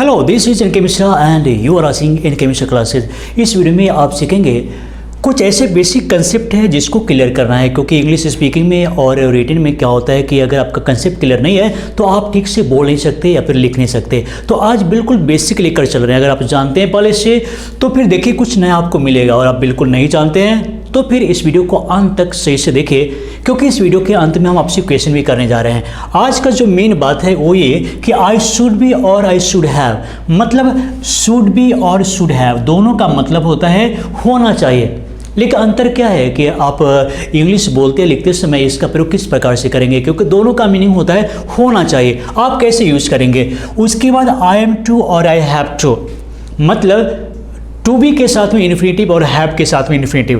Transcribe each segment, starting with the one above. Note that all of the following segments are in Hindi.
Hello, this is N K Mishra and you are watching N K Mishra classes. इस वीडियो में आप सीखेंगे कुछ ऐसे बेसिक कंसेप्ट है जिसको क्लियर करना है, क्योंकि इंग्लिश स्पीकिंग में और रिटन में क्या होता है कि अगर आपका कंसेप्ट क्लियर नहीं है तो आप ठीक से बोल नहीं सकते या फिर लिख नहीं सकते। तो आज बिल्कुल बेसिक लेकर चल रहे हैं। अगर आप जानते हैं पहले से तो फिर देखिए कुछ नया आपको मिलेगा, और आप बिल्कुल नहीं जानते हैं तो फिर इस वीडियो को अंत तक सही से देखिए, क्योंकि इस वीडियो के अंत में हम आपसे क्वेश्चन भी करने जा रहे हैं। आज का जो मेन बात है वो ये कि आई शुड बी और आई शुड हैव, मतलब शुड बी और शुड हैव दोनों का मतलब होता है होना चाहिए। लेकिन अंतर क्या है कि आप इंग्लिश बोलते लिखते समय इसका प्रयोग किस प्रकार से करेंगे, क्योंकि दोनों का मीनिंग होता है होना चाहिए। आप कैसे यूज करेंगे। उसके बाद आई एम टू और आई हैव टू, मतलब टू बी के साथ में इन्फिनेटिव और हैव के साथ में इन्फिनेटिव,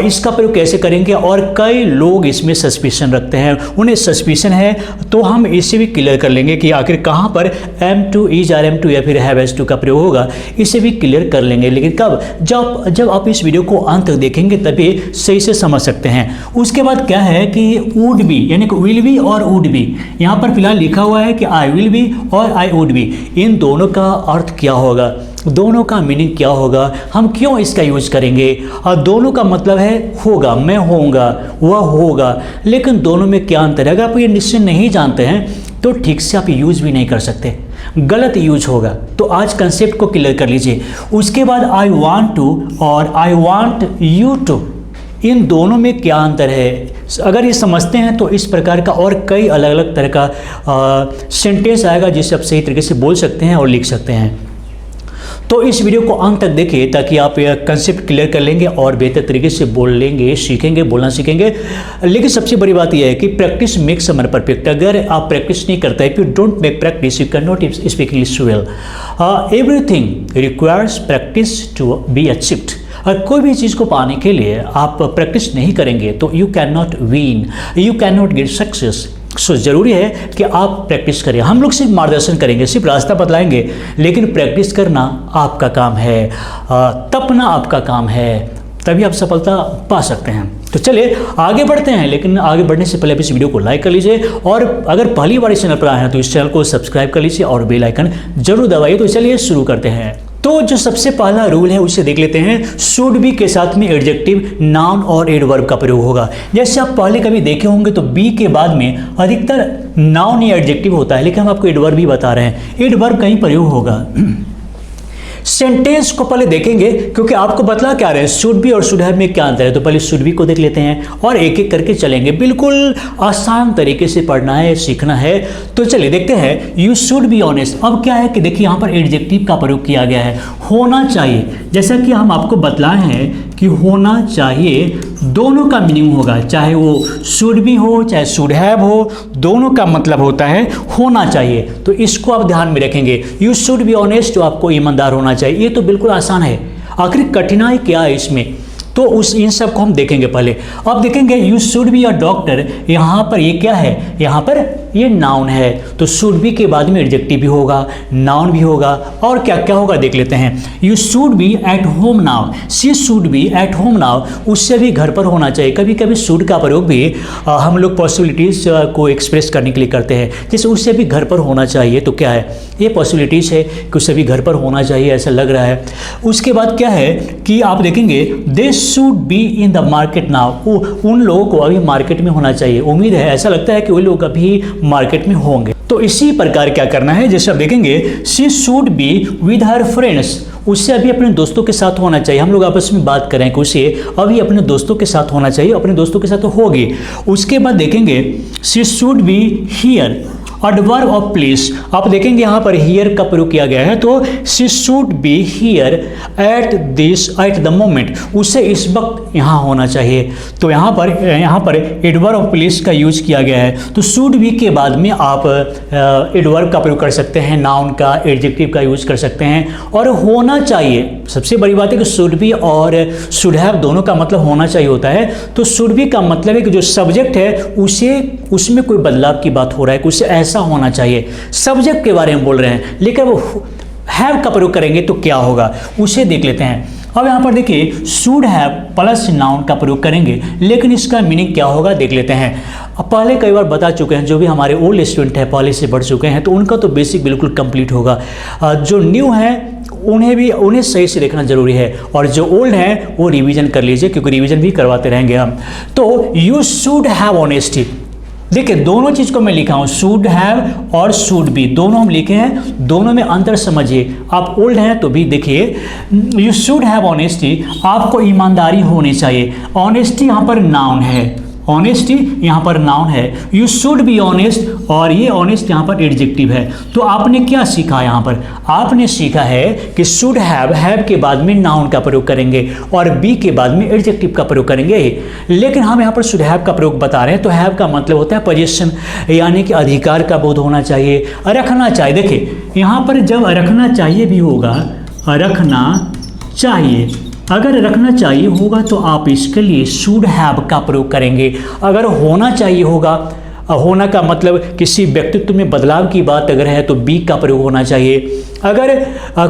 इसका प्रयोग कैसे करेंगे। और कई लोग इसमें सस्पिशन रखते हैं, उन्हें सस्पिशन है, तो हम इसे भी क्लियर कर लेंगे कि आखिर कहाँ पर am to is are am to या फिर हैव एस टू का प्रयोग होगा, इसे भी क्लियर कर लेंगे। लेकिन कब, जब आप इस वीडियो को अंत तक देखेंगे तभी सही से समझ सकते हैं। उसके बाद क्या है कि वुड बी यानी कि विल बी और वुड बी, यहाँ पर फिलहाल लिखा हुआ है कि आई विल बी और आई वुड बी, इन दोनों का अर्थ क्या होगा, दोनों का मीनिंग क्या होगा, हम क्यों इसका यूज करेंगे। और दोनों का मतलब है होगा, मैं होऊंगा, वह होगा, लेकिन दोनों में क्या अंतर है। अगर आप ये निश्चय नहीं जानते हैं तो ठीक से आप यूज भी नहीं कर सकते, गलत यूज होगा। तो आज कंसेप्ट को क्लियर कर लीजिए। उसके बाद आई वांट टू और आई वांट यू टू, इन दोनों में क्या अंतर है। अगर ये समझते हैं तो इस प्रकार का और कई अलग अलग तरह का सेंटेंस आएगा जिससे आप सही तरीके से बोल सकते हैं और लिख सकते हैं। तो इस वीडियो को अंत तक देखिए ताकि आप यह कंसेप्ट क्लियर कर लेंगे और बेहतर तरीके से बोल लेंगे, सीखेंगे, बोलना सीखेंगे। लेकिन सबसे बड़ी बात यह है कि प्रैक्टिस मेक्स समर परफेक्ट। अगर आप प्रैक्टिस नहीं करते, if you don't make practice you can not speak English well. Everything requires practice to be achieved. और कोई भी चीज़ को पाने के लिए आप प्रैक्टिस नहीं करेंगे तो you can not win, you can not get success. So ज़रूरी है कि आप प्रैक्टिस करें। हम लोग सिर्फ मार्गदर्शन करेंगे, सिर्फ रास्ता बतलाएंगे, लेकिन प्रैक्टिस करना आपका काम है, तपना आपका काम है, तभी आप सफलता पा सकते हैं। तो चलिए आगे बढ़ते हैं, लेकिन आगे बढ़ने से पहले आप इस वीडियो को लाइक कर लीजिए, और अगर पहली बार इस चैनल पर आए हैं तो इस चैनल को सब्सक्राइब कर लीजिए और बेल आइकन जरूर दबाइए। तो चलिए शुरू करते हैं। तो जो सबसे पहला रूल है उसे देख लेते हैं। शुड बी के साथ में एडजेक्टिव, नाउन और एडवर्ब का प्रयोग होगा। जैसे आप पहले कभी देखे होंगे तो बी के बाद में अधिकतर नाउन या एडजेक्टिव होता है, लेकिन हम आपको एडवर्ब भी बता रहे हैं, एडवर्ब का ही प्रयोग होगा। सेंटेंस को पहले देखेंगे क्योंकि आपको बतला क्या रहे हैं शुड बी और शुड हैव में क्या अंतर है। तो पहले शुड बी को देख लेते हैं और एक एक करके चलेंगे। बिल्कुल आसान तरीके से पढ़ना है, सीखना है। तो चलिए देखते हैं। You should be honest. अब क्या है कि देखिए यहाँ पर एडजेक्टिव का प्रयोग किया गया है, होना चाहिए। जैसा कि हम आपको बतलाए हैं कि होना चाहिए दोनों का मीनिंग होगा, चाहे वो शुड बी हो चाहे शुड हैव हो, दोनों का मतलब होता है होना चाहिए। तो इसको आप ध्यान में रखेंगे। यू शुड बी ऑनेस्ट, तो आपको ईमानदार होना चाहिए। ये तो बिल्कुल आसान है, आखिर कठिनाई क्या है इसमें, तो इन सब को हम देखेंगे पहले। अब देखेंगे you should be a doctor. यहाँ पर ये क्या है, यहाँ पर ये नाउन है, तो शुड बी के बाद में एडजेक्टिव भी होगा, नाउन भी होगा, और क्या क्या होगा देख लेते हैं। You should be at home now, she should be at home now, उससे भी घर पर होना चाहिए। कभी कभी शुड का प्रयोग भी हम लोग पॉसिबिलिटीज़ को एक्सप्रेस करने के लिए करते हैं, जैसे उससे भी घर पर होना चाहिए। तो क्या है, ये पॉसिबिलिटीज़ है कि उससे भी घर पर होना चाहिए, ऐसा लग रहा है। उसके बाद क्या है कि आप देखेंगे they should be in the market now, उन लोगों को अभी मार्केट में होना चाहिए। उम्मीद है, ऐसा लगता है कि वो लोग अभी मार्केट में होंगे। तो इसी प्रकार क्या करना है, जैसे आप देखेंगे she should be with her friends, उससे अभी अपने दोस्तों के साथ होना चाहिए। हम लोग आपस में बात करें कि उसे अभी अपने दोस्तों के साथ होना चाहिए, अपने दोस्तों के साथ होगी। उसके बाद देखेंगे she should be here, adverb of place. आप देखेंगे यहाँ पर हियर का प्रयोग किया गया है, तो she should be here at this at the moment, उससे इस वक्त यहाँ होना चाहिए। तो यहाँ पर एडवर्ब ऑफ प्लेस का यूज किया गया है। तो शुड बी के बाद में आप एडवर्ब का प्रयोग कर सकते हैं, नाउन का, एडजेक्टिव का यूज कर सकते हैं। और होना चाहिए, सबसे बड़ी बात है कि शुड बी और शुड हैव दोनों का मतलब होना चाहिए होता है। तो शुड बी का मतलब है कि जो सब्जेक्ट है उसमें कोई बदलाव की बात हो रहा है, कुछ ऐसा होना चाहिए, सब्जेक्ट के बारे में बोल रहे हैं। लेकिन वो हैव का प्रयोग करेंगे तो क्या होगा उसे देख लेते हैं। अब यहाँ पर देखिए शुड हैव प्लस नाउन का प्रयोग करेंगे, लेकिन इसका मीनिंग क्या होगा देख लेते हैं। अब पहले कई बार बता चुके हैं, जो भी हमारे ओल्ड स्टूडेंट हैं पहले से पढ़ चुके हैं तो उनका तो बेसिक बिल्कुल कंप्लीट होगा। जो न्यू है उन्हें सही से देखना जरूरी है, और जो ओल्ड हैं वो रिवीजन कर लीजिए, क्योंकि रिवीजन भी करवाते रहेंगे हम। तो यू शुड हैव ऑनेस्टी, देखिए दोनों चीज़ को मैं लिखा हूँ, शुड हैव और शुड बी, दोनों हम लिखे हैं, दोनों में अंतर समझिए। आप ओल्ड हैं तो भी देखिए, यू शुड हैव ऑनेस्टी, आपको ईमानदारी होनी चाहिए। ऑनेस्टी यहाँ पर नाउन है, ऑनेस्टी यहाँ पर नाउन है। यू शुड बी ऑनेस्ट, और ये ऑनेस्ट यहाँ पर एडजेक्टिव है। तो आपने क्या सीखा यहाँ पर? आपने सीखा है कि शुड हैव के बाद में नाउन का प्रयोग करेंगे और बी के बाद में एडजेक्टिव का प्रयोग करेंगे। लेकिन हम यहाँ पर शुड हैव का प्रयोग बता रहे हैं, तो हैव का मतलब होता है पोजीशन, यानी कि अधिकार का बोध होना चाहिए, रखना चाहिए। देखिए यहाँ पर जब रखना चाहिए भी होगा, रखना चाहिए, अगर रखना चाहिए होगा तो आप इसके लिए शुड हैव का प्रयोग करेंगे। अगर होना चाहिए होगा, होना का मतलब किसी व्यक्तित्व में बदलाव की बात अगर है तो बी का प्रयोग होना चाहिए। अगर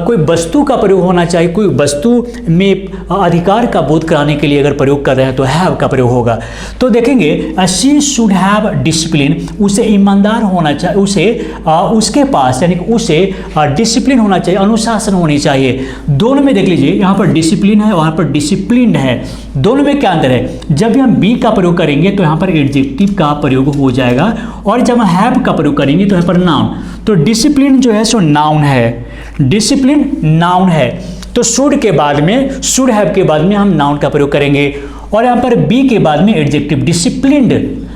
कोई वस्तु का प्रयोग होना चाहिए, कोई वस्तु में अधिकार का बोध कराने के लिए अगर प्रयोग कर रहे हैं तो हैव का प्रयोग होगा। तो देखेंगे शी शुड हैव डिसिप्लिन, उसे ईमानदार होना चाहिए, उसे उसके पास यानी कि उसे डिसिप्लिन होना चाहिए, अनुशासन होनी चाहिए। दोनों में देख लीजिए, यहाँ पर डिसिप्लिन है, वहाँ पर डिसिप्लिन्ड है, दोनों में क्या अंतर है? जब हम बी का प्रयोग करेंगे तो यहाँ पर एडजेक्टिव का प्रयोग हो जाएगा, और जब हैव का प्रयोग करेंगे तो यहाँ पर नाउन। तो डिसिप्लिन जो है सो नाउन है, डिसिप्लिन नाउन है, तो शुड के बाद में, शुड हैव के बाद में हम नाउन का प्रयोग करेंगे, और यहाँ पर बी के बाद में एडजेक्टिव डिसिप्लिन्ड,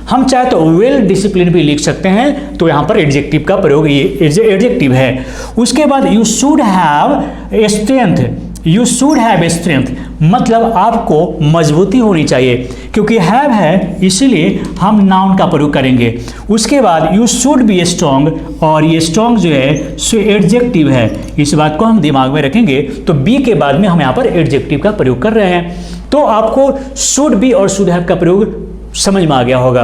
हम चाहे तो वेल डिसिप्लिन भी लिख सकते हैं, तो यहाँ पर एडजेक्टिव का प्रयोग ये एडजेक्टिव है। उसके बाद you should have strength, you should have strength मतलब आपको मजबूती होनी चाहिए, क्योंकि हैव है इसीलिए हम नाउन का प्रयोग करेंगे। उसके बाद यू शुड बी स्ट्रॉन्ग, और ये स्ट्रॉन्ग जो है सो एडजेक्टिव है, इस बात को हम दिमाग में रखेंगे। तो बी के बाद में हम यहाँ पर एडजेक्टिव का प्रयोग कर रहे हैं, तो आपको शुड बी और शुड हैव का प्रयोग समझ में आ गया होगा।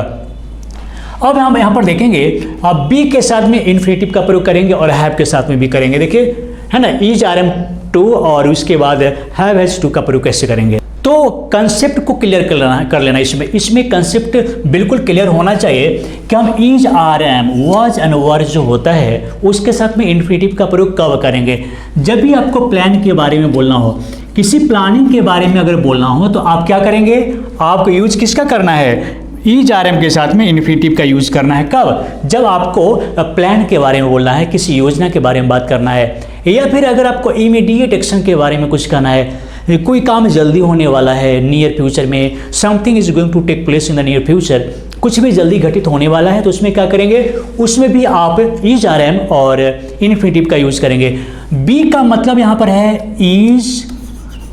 अब हम यहाँ पर देखेंगे, अब बी के साथ में इन्फिनेटिव का प्रयोग करेंगे और हैव के साथ में भी करेंगे, देखिए है ना, इज आर एम टू, और उसके बाद हैव हैज टू का प्रयोग कैसे करेंगे। तो कंसेप्ट को क्लियर कर लेना, इसमें कंसेप्ट बिल्कुल क्लियर होना चाहिए कि हम is are am was and were जो होता है उसके साथ में इन्फिनेटिव का प्रयोग कब करेंगे? जब भी आपको प्लान के बारे में बोलना हो, किसी प्लानिंग के बारे में अगर बोलना हो तो आप क्या करेंगे? आपको यूज किसका करना है? इज आर एम के साथ में इन्फिनेटिव का यूज करना है। कब? जब आपको प्लान के बारे में बोलना है, किसी योजना के बारे में बात करना है, या फिर अगर आपको इमीडिएट एक्शन के बारे में कुछ कहना है, कोई काम जल्दी होने वाला है नियर फ्यूचर में, something is going to take place in the near future, कुछ भी जल्दी घटित होने वाला है, तो उसमें क्या करेंगे? उसमें भी आप इज आर एम और इन्फिनेटिव का यूज करेंगे। बी का मतलब यहाँ पर है इज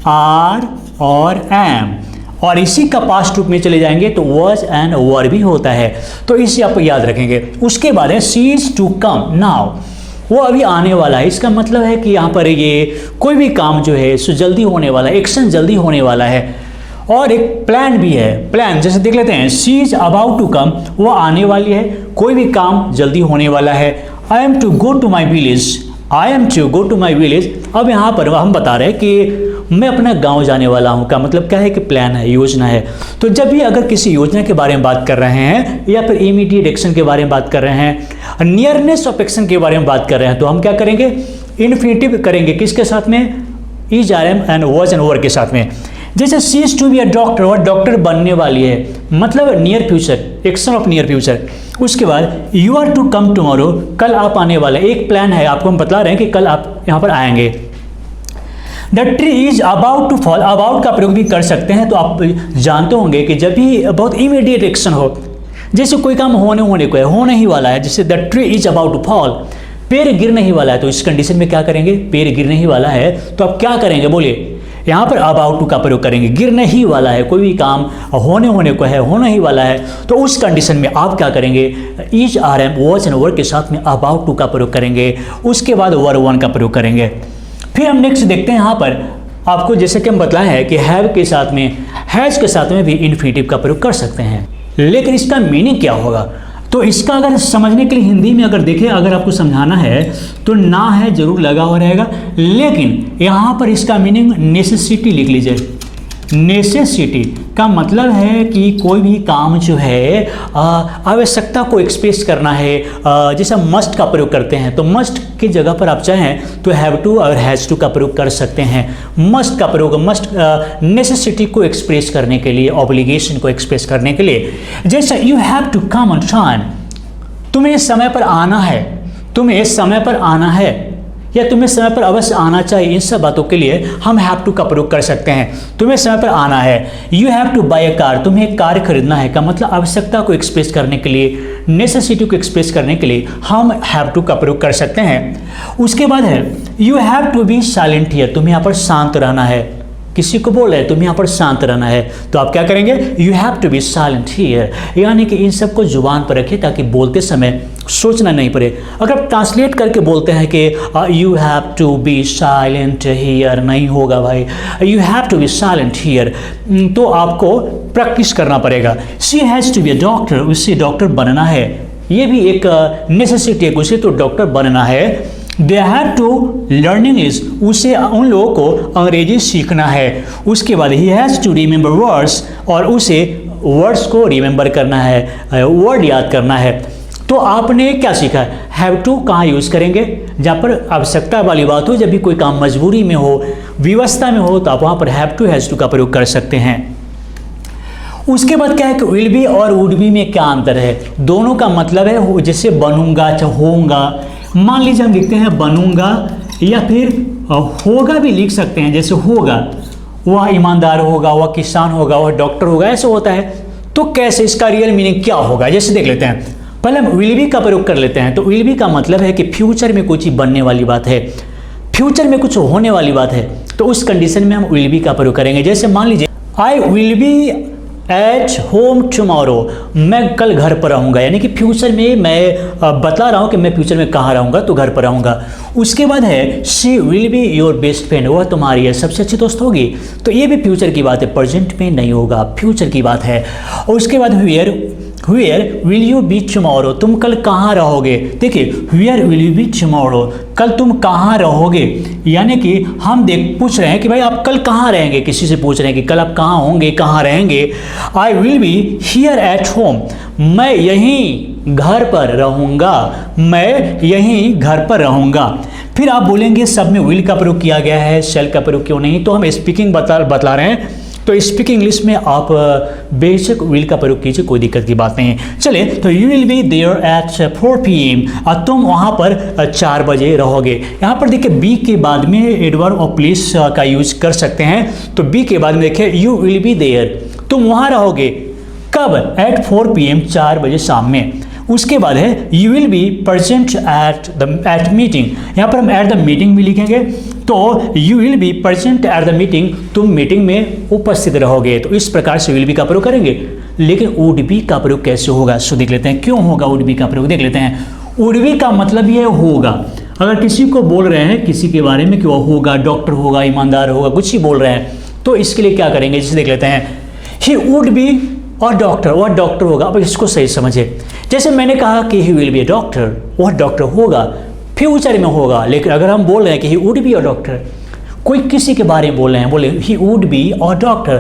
आर और एम, और इसी का पास्ट रूप में चले जाएंगे तो वॉज एंड वर भी होता है, तो इसे आप याद रखेंगे। उसके बाद है she is to come now, वो अभी आने वाला है, इसका मतलब है कि यहाँ पर ये कोई भी काम जो है सो जल्दी होने वाला है, एक्शन जल्दी होने वाला है। और एक प्लान भी है, प्लान जैसे देख लेते हैं, she is about to come, वो आने वाली है, कोई भी काम जल्दी होने वाला है। I am to go to my village, I am to go to my village, अब यहाँ पर हम बता रहे हैं कि मैं अपना गांव जाने वाला हूँ, का मतलब क्या है कि प्लान है, योजना है। तो जब भी अगर किसी योजना के बारे में बात कर रहे हैं या फिर इमीडिएट एक्शन के बारे में बात कर रहे हैं, नियरनेस ऑफ एक्शन के बारे में बात कर रहे हैं, तो हम क्या करेंगे? इन्फिनेटिव करेंगे, किसके साथ में? Is are am and was and were के साथ में। जैसे she is to be a doctor, वह डॉक्टर बनने वाली है, मतलब near future, action of near future. उसके बाद you are to come tomorrow, कल आप आने वाले, एक प्लान है, आपको हम बता रहे हैं कि कल आप यहाँ पर आएंगे। The tree is about to fall, about का प्रयोग भी कर सकते हैं, तो आप जानते होंगे कि जब भी बहुत इमीडिएट एक्शन हो, जैसे कोई काम होने को है, होने ही वाला है, जैसे the tree is about to fall, पेड़ गिरने ही वाला है, तो इस कंडीशन में क्या करेंगे? पेड़ गिरने ही वाला है, तो आप क्या करेंगे? बोलिए। यहाँ पर अबाउट टू का प्रयोग करेंगे, गिरने ही वाला है, कोई भी काम होने को है, होने ही वाला है, तो उस कंडीशन में आप क्या करेंगे? Is are am was and were के साथ में अबाउट टू का प्रयोग करेंगे, उसके बाद वर वन का प्रयोग करेंगे। फिर हम नेक्स्ट देखते हैं, यहाँ पर आपको जैसे कि हम बताए हैं कि हैव के साथ में, हैज के साथ में भी इन्फिनेटिव का प्रयोग कर सकते हैं, लेकिन इसका मीनिंग क्या होगा? तो इसका अगर समझने के लिए हिंदी में अगर देखें, अगर आपको समझाना है तो ना है जरूर लगा हुआ रहेगा, लेकिन यहाँ पर इसका मीनिंग नेसेसिटी लिख लीजिए, नेसेसिटी, का मतलब है कि कोई भी काम जो है आवश्यकता को एक्सप्रेस करना है, जैसे मस्ट का प्रयोग करते हैं तो मस्ट की जगह पर आप चाहें तो हैव टू और हैज़ टू का प्रयोग कर सकते हैं। मस्ट का प्रयोग मस्ट नेसेसिटी को एक्सप्रेस करने के लिए, ऑब्लिगेशन को एक्सप्रेस करने के लिए। जैसे you have to come on time, तुम्हें समय पर आना है, तुम्हें समय पर आना है या तुम्हें समय पर अवश्य आना चाहिए, इन सब बातों के लिए हम हैव टू का प्रयोग कर सकते हैं। तुम्हें समय पर आना है। You have to buy a car, तुम्हें एक कार खरीदना है का मतलब आवश्यकता को एक्सप्रेस करने के लिए, नेसेसिटी को एक्सप्रेस करने के लिए हम हैव टू का प्रयोग कर सकते हैं। उसके बाद है you have to be silent here, तुम्हें यहाँ पर शांत रहना है। किसी को बोल रहे हैं तुम्हें यहाँ पर शांत रहना है तो आप क्या करेंगे, you have to be silent here, यानी कि इन सबको जुबान पर रखिए ताकि बोलते समय सोचना नहीं पड़े। अगर आप ट्रांसलेट करके बोलते हैं कि you have to be silent here, नहीं होगा भाई, you have to be silent here, तो आपको प्रैक्टिस करना पड़ेगा। She has to be a doctor, उससे डॉक्टर बनना है, ये भी एक नेसेसिटी है, उसे तो डॉक्टर बनना है। They have to learn English, उसे उन लोगों को अंग्रेजी सीखना है। उसके बाद he has to remember words, और उसे वर्ड्स को रिमेंबर करना है, वर्ड याद करना है। तो आपने क्या सीखा, हैव टू कहाँ यूज़ करेंगे, जहाँ पर आवश्यकता वाली बात हो, जब भी कोई काम मजबूरी में हो, व्यवस्था में हो, तो आप वहाँ पर हैव टू हैज़ टू का प्रयोग कर सकते हैं। उसके बाद क्या है कि विल बी और वुड बी में क्या अंतर है, दोनों का मतलब है जैसे बनूंगा, होऊंगा, मान लीजिए हम लिखते हैं बनूंगा, या फिर होगा भी लिख सकते हैं, जैसे होगा वह ईमानदार होगा, वह किसान होगा, वह डॉक्टर होगा, ऐसे होता है। तो कैसे, इसका रियल मीनिंग क्या होगा, जैसे देख लेते हैं। पहले हम विल बी का प्रयोग कर लेते हैं। तो विल बी का मतलब है कि फ्यूचर में कुछ बनने वाली बात है, फ्यूचर में कुछ होने वाली बात है, तो उस कंडीशन में हम विल बी का प्रयोग करेंगे। जैसे मान लीजिए I will be at home tomorrow, मैं कल घर पर रहूँगा, यानी कि फ्यूचर में मैं बता रहा हूँ कि मैं फ्यूचर में कहाँ रहूँगा, तो घर पर रहूँगा। उसके बाद है she will be your best friend, वह तुम्हारी सबसे अच्छी दोस्त होगी, तो ये भी फ्यूचर की बात है, प्रेजेंट में नहीं होगा, फ्यूचर की बात है। और उसके बाद where will you be tomorrow, तुम कल कहाँ रहोगे। देखिए where will you be tomorrow, कल तुम कहाँ रहोगे, यानी कि हम पूछ रहे हैं कि भाई आप कल कहाँ रहेंगे, किसी से पूछ रहे हैं कि कल आप कहाँ होंगे, कहाँ रहेंगे। I will be here at home, मैं यहीं घर पर रहूँगा, मैं यहीं घर पर रहूँगा। फिर आप बोलेंगे सब में विल का प्रयोग किया गया है, शेल का प्रयोग क्यों नहीं, तो हम स्पीकिंग बतला रहे हैं, तो स्पीकिंग इंग्लिश में आप बेशक विल का प्रयोग कीजिए, कोई दिक्कत की बात नहीं है। चलिए, तो you will be there at 4 PM, और तुम वहाँ पर 4 बजे रहोगे। यहाँ पर देखिए बी के बाद में एडवर्ब और प्लेस का यूज कर सकते हैं। तो बी के बाद में देखिए यू विल बी देयर, तुम वहाँ रहोगे कब, एट 4 PM, 4 बजे शाम में। उसके बाद है you will be present at meeting, यहाँ पर हम एट द मीटिंग भी लिखेंगे, तो you will be present at the meeting, तुम मीटिंग में उपस्थित रहोगे। तो इस प्रकार से विल बी का प्रयोग करेंगे। लेकिन वुड बी का प्रयोग कैसे होगा, सो देख लेते हैं क्यों होगा वुड बी का प्रयोग, देख लेते हैं। वुड बी का मतलब ये होगा, अगर किसी को बोल रहे हैं किसी के बारे में कि वह होगा, डॉक्टर होगा, ईमानदार होगा, कुछ ही बोल रहे हैं, तो इसके लिए क्या करेंगे, जैसे देख लेते हैं ही वुड बी और डॉक्टर, वह डॉक्टर होगा। अब इसको सही समझे, जैसे मैंने कहा कि he will be a doctor, वह डॉक्टर होगा, फ्यूचर में होगा। लेकिन अगर हम बोल रहे हैं कि he would be a doctor, कोई किसी के बारे में बोल रहे हैं, बोले ही वुड बी और डॉक्टर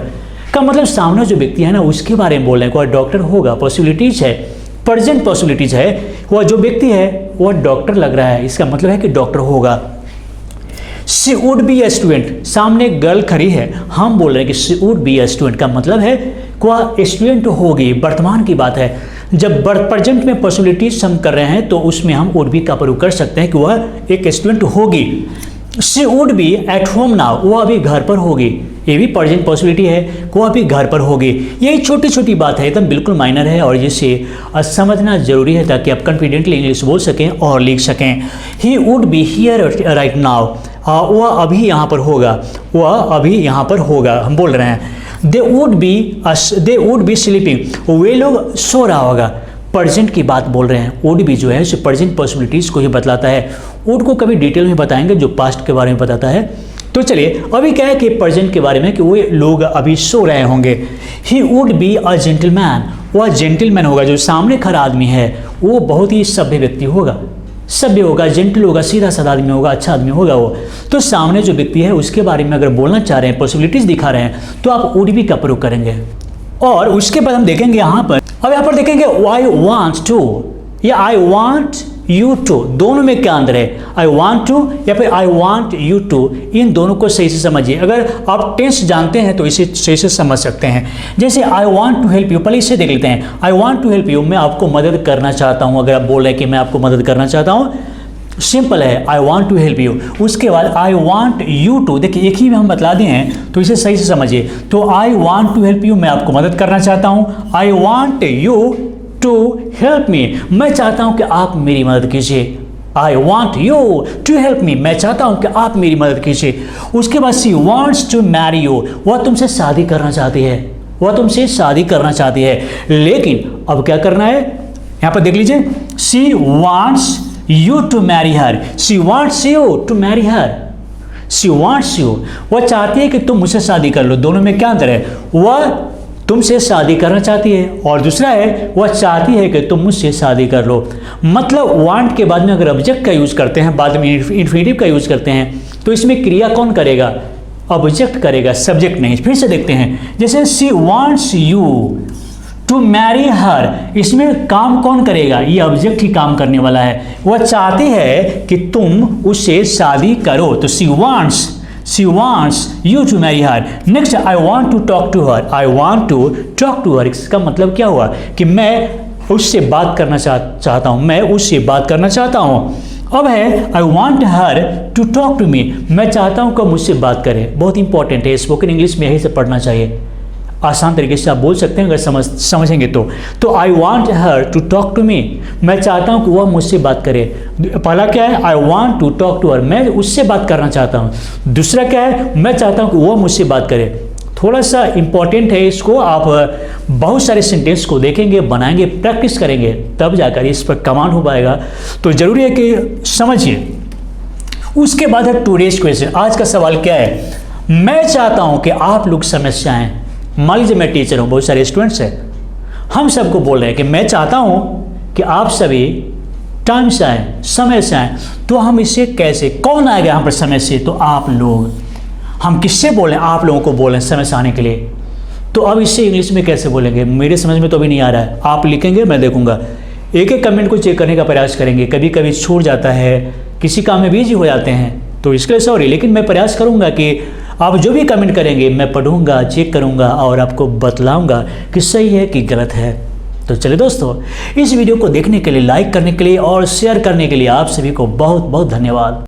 का मतलब सामने जो व्यक्ति है ना उसके बारे में बोल रहे हैं, कोई डॉक्टर होगा, पॉसिबिलिटीज है, प्रेजेंट पॉसिबिलिटीज है, वह जो व्यक्ति है वह डॉक्टर लग रहा है, इसका मतलब है कि डॉक्टर होगा। She would be a student, सामने गर्ल खड़ी है, हम बोल रहे हैं कि she would be a student, का मतलब है वह स्टूडेंट होगी, वर्तमान की बात है। जब प्रेजेंट में पॉसिबिलिटीज हम कर रहे हैं तो उसमें हम वुड बी का प्रयोग कर सकते हैं कि वह एक स्टूडेंट होगी। She would be at home now, वह अभी घर पर होगी, ये भी प्रेजेंट पॉसिबिलिटी है, वह अभी घर पर होगी। यही छोटी छोटी बात है, एकदम बिल्कुल माइनर है, और जिसे समझना जरूरी है ताकि आप कॉन्फिडेंटली इंग्लिश बोल सकें और लिख सकें। He would be here right now, वह अभी यहाँ पर होगा, वह अभी यहाँ पर होगा, हम बोल रहे हैं। दे वुड बी स्लीपिंग, वे लोग सो रहा होगा, प्रेजेंट की बात बोल रहे हैं। वुड बी जो है उसे प्रेजेंट पॉसिबिलिटीज़ को ही बतलाता है, वुड को कभी डिटेल में बताएंगे जो पास्ट के बारे में बताता है। तो चलिए अभी क्या है कि प्रेजेंट के बारे में कि वे लोग अभी सो रहे होंगे। He would be a gentleman, वह जेंटलमैन होगा, जो सामने खड़ा आदमी है वो बहुत ही सभ्य व्यक्ति होगा, सभ्य होगा, जेंटल होगा, सीधा साधा आदमी होगा, अच्छा आदमी होगा वो। तो सामने जो व्यक्ति है उसके बारे में अगर बोलना चाह रहे हैं, पॉसिबिलिटीज़ दिखा रहे हैं, तो आप वुड बी का प्रयोग करेंगे। और उसके बाद हम देखेंगे यहाँ पर, अब यहाँ पर देखेंगे आई वॉन्ट टू या आई वॉन्ट यू टू, दोनों में क्या अंतर है? आई वॉन्ट टू या फिर आई वॉन्ट यू टू, इन दोनों को सही से समझिए। अगर आप टेंस जानते हैं तो इसे सही से समझ सकते हैं। जैसे I want to help you, पहले इसे देख लेते हैं। I want to help you, मैं आपको मदद करना चाहता हूँ। अगर आप बोल रहे हैं कि मैं आपको मदद करना चाहता हूँ, सिंपल है, I want to help you. उसके बाद आई वॉन्ट यू टू, देखिए एक ही में हम बतला दिए हैं तो इसे सही से समझिए। तो I want to help you, मैं आपको मदद करना चाहता हूँ। I want you to help me, मैं चाहता हूं कि आप मेरी मदद कीजिए। I want you to help me, मैं चाहता हूं कि आप मेरी मदद कीजिए। उसके बाद she wants to marry you, वह तुमसे शादी करना चाहती है, वह तुमसे शादी करना चाहती है। लेकिन अब क्या करना है, यहां पर देख लीजिए, she wants you to marry her, she wants you to marry her, she wants you, वह चाहती है कि तुम मुझसे शादी कर लो। दोनों में क्या अंतर है? वह तुमसे शादी करना चाहती है और दूसरा है वह चाहती है कि तुम मुझसे शादी कर लो। मतलब वांट के बाद में अगर ऑब्जेक्ट का यूज करते हैं, बाद में इन्फिनिटिव का यूज करते हैं, तो इसमें क्रिया कौन करेगा? ऑब्जेक्ट करेगा, सब्जेक्ट नहीं। फिर से देखते हैं, जैसे she wants you to marry her, इसमें काम कौन करेगा? ये ऑब्जेक्ट ही काम करने वाला है। वह चाहती है कि तुम उससे शादी करो, तो she wants you to marry her. Next, I want to talk to her. I want to talk to her. इसका मतलब क्या हुआ कि मैं उससे बात करना चाहता हूँ, मैं उससे बात करना चाहता हूँ। अब है I want her to talk to me. मैं चाहता हूँ कि मुझसे बात करे। बहुत इंपॉर्टेंट है, स्पोकन इंग्लिश में यही से पढ़ना चाहिए। आसान तरीके से आप बोल सकते हैं अगर समझेंगे तो I want her to talk to me, मैं चाहता हूँ कि वह मुझसे बात करे। पहला क्या है? I want to talk to her, मैं उससे बात करना चाहता हूँ। दूसरा क्या है? मैं चाहता हूँ कि वह मुझसे बात करे। थोड़ा सा इंपॉर्टेंट है, इसको आप बहुत सारे सेंटेंस को देखेंगे, बनाएंगे, प्रैक्टिस करेंगे, तब जाकर इस पर कमांड हो पाएगा। तो जरूरी है कि समझिए। उसके बाद है टुडेज क्वेश्चन। आज का सवाल क्या है? मैं चाहता हूँ कि आप लोग समझ जाएं। मान लीजिए मैं टीचर हूँ, बहुत सारे स्टूडेंट्स हैं, हम सबको बोल रहे हैं कि मैं चाहता हूँ कि आप सभी टाइम से आएँ, समय से आएँ। तो हम इससे कैसे, कौन आएगा यहाँ पर समय से? तो आप लोग। हम किससे बोलें? आप लोगों को बोलें समय से आने के लिए। तो अब इससे इंग्लिश में कैसे बोलेंगे? मेरे समझ में तो अभी नहीं आ रहा है, आप लिखेंगे, मैं देखूंगा। एक एक कमेंट को चेक करने का प्रयास करेंगे। कभी कभी छूट जाता है, किसी काम में बिजी हो जाते हैं, तो इसके लिए सॉरी, लेकिन मैं प्रयास करूंगा कि आप जो भी कमेंट करेंगे मैं पढ़ूंगा, चेक करूंगा और आपको बतलाऊंगा कि सही है कि गलत है। तो चलिए दोस्तों, इस वीडियो को देखने के लिए, लाइक करने के लिए और शेयर करने के लिए आप सभी को बहुत बहुत धन्यवाद।